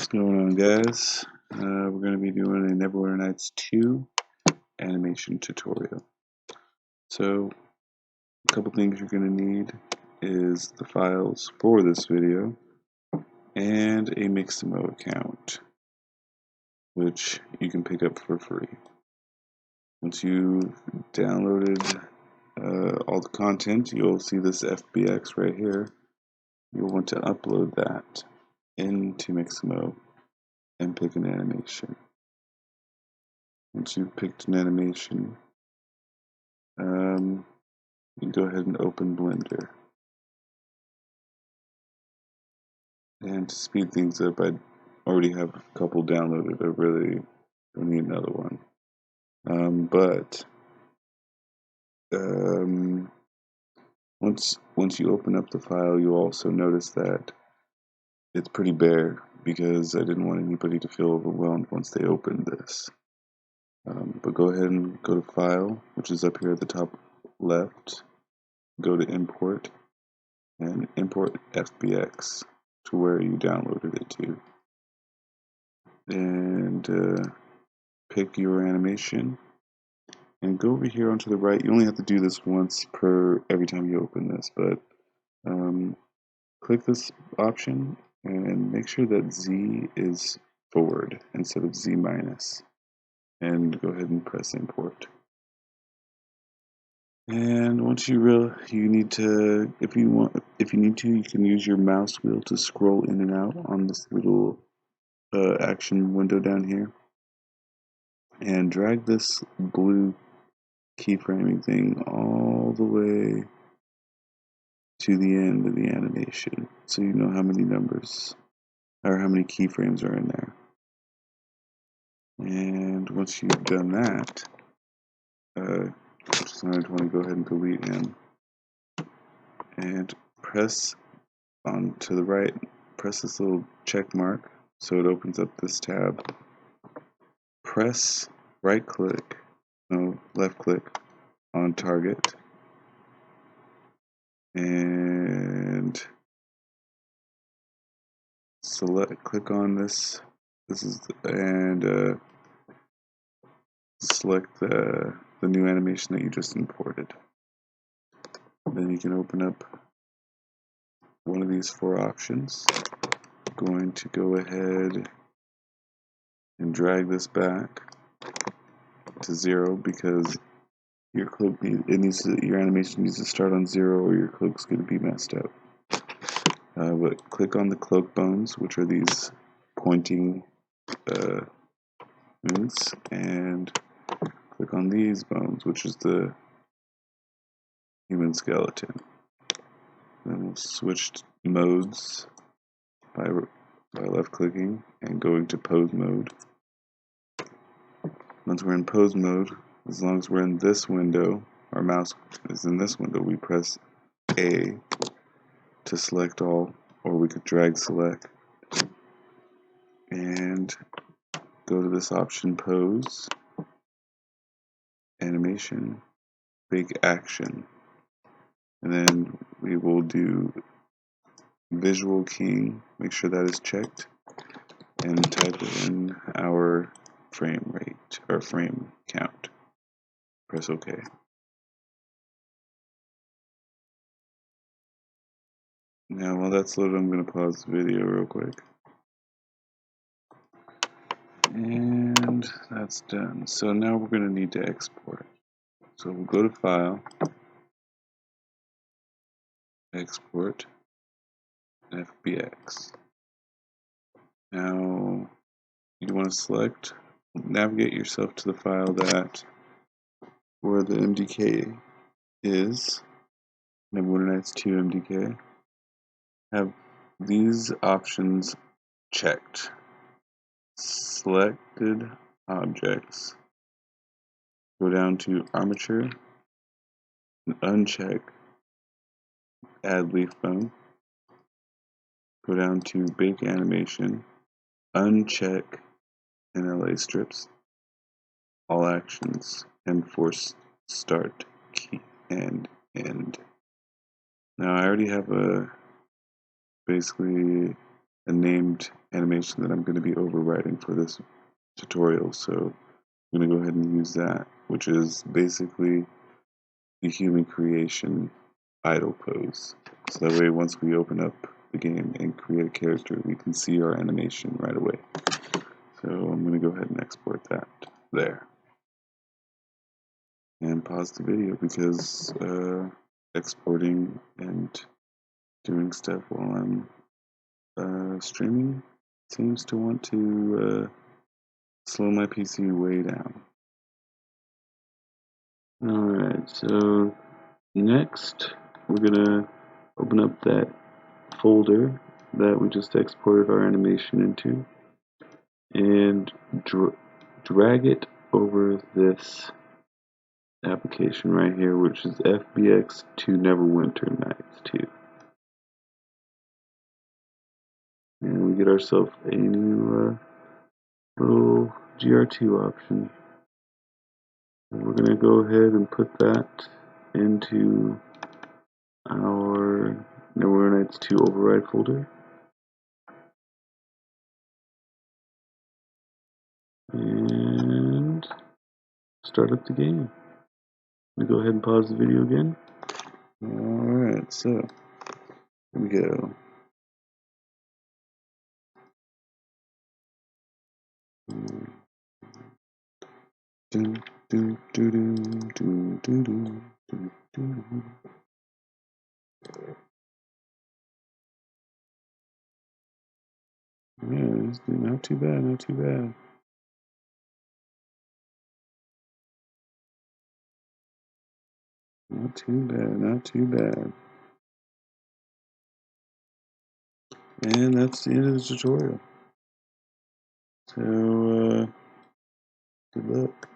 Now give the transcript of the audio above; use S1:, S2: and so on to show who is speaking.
S1: What's going on, guys? We're going to be doing a Neverwinter Nights 2 animation tutorial. So, a couple things you're going to need is the files for this video and a Mixamo account, which you can pick up for free. Once you've downloaded all the content, you'll see this FBX right here. You'll want to upload that into Mixamo and pick an animation. Once you've picked an animation, you can go ahead and open Blender. And to speed things up, I already have a couple downloaded. I really don't need another one. Once you open up the file, you'll also notice that it's pretty bare because I didn't want anybody to feel overwhelmed once they opened this. But go ahead and go to File, which is up here at the top left. Go to Import and import FBX to where you downloaded it to. And pick your animation and go over here onto the right. You only have to do this once per every time you open this, but click this option and make sure that Z is forward instead of Z minus, and go ahead and press import. And once you need to, if you need to, you can use your mouse wheel to scroll in and out on this little action window down here, and drag this blue keyframing thing all the way to the end of the animation, so you know how many numbers or how many keyframes are in there. And once you've done that, I'm going to go ahead and delete him, and press on to the right, press this little check mark so it opens up this tab. Press left click on target, and click on this. Select the new animation that you just imported. Then you can open up one of these four options. I'm going to go ahead and drag this back to 0 because your animation needs to start on 0 or your cloak's going to be messed up. But click on the cloak bones, which are these pointing moons, and click on these bones, which is the human skeleton. Then we'll switch modes by left clicking and going to pose mode. Once we're in pose mode, as long as we're in this window, our mouse is in this window, we press A to select all, or we could drag select and go to this option, pose, animation, big action, and then we will do visual keying, make sure that is checked, and type in our frame rate or frame count. Press OK. Now while that's loaded, I'm going to pause the video real quick. And that's done. So now we're going to need to export. So we'll go to File, Export, FBX. Now you want to navigate yourself to the file where the MDK is, Neverwinter Nights 2 MDK. Have these options checked. Selected objects. Go down to armature, and uncheck add leaf bone. Go down to bake animation, uncheck NLA strips, all actions, and force start, key, and end. Now I already have basically a named animation that I'm going to be overriding for this tutorial, so I'm going to go ahead and use that, which is basically the human creation idle pose. So that way once we open up the game and create a character, we can see our animation right away. So I'm going to go ahead and export that there. And pause the video because exporting and doing stuff while I'm streaming seems to want to slow my PC way down. Alright, so next we're gonna open up that folder that we just exported our animation into and drag it over this application right here, which is FBX to Neverwinter Nights 2. And we get ourselves a new little GR2 option. And we're going to go ahead and put that into our Neverwinter Nights 2 override folder. And start up the game. I'm going to go ahead and pause the video again. Alright, so here we go. Dun, dun, dun, dun, dun, dun, dun, dun, dun. Yeah, it's not too bad, not too bad. Not too bad, not too bad. And that's the end of the tutorial. So, good luck.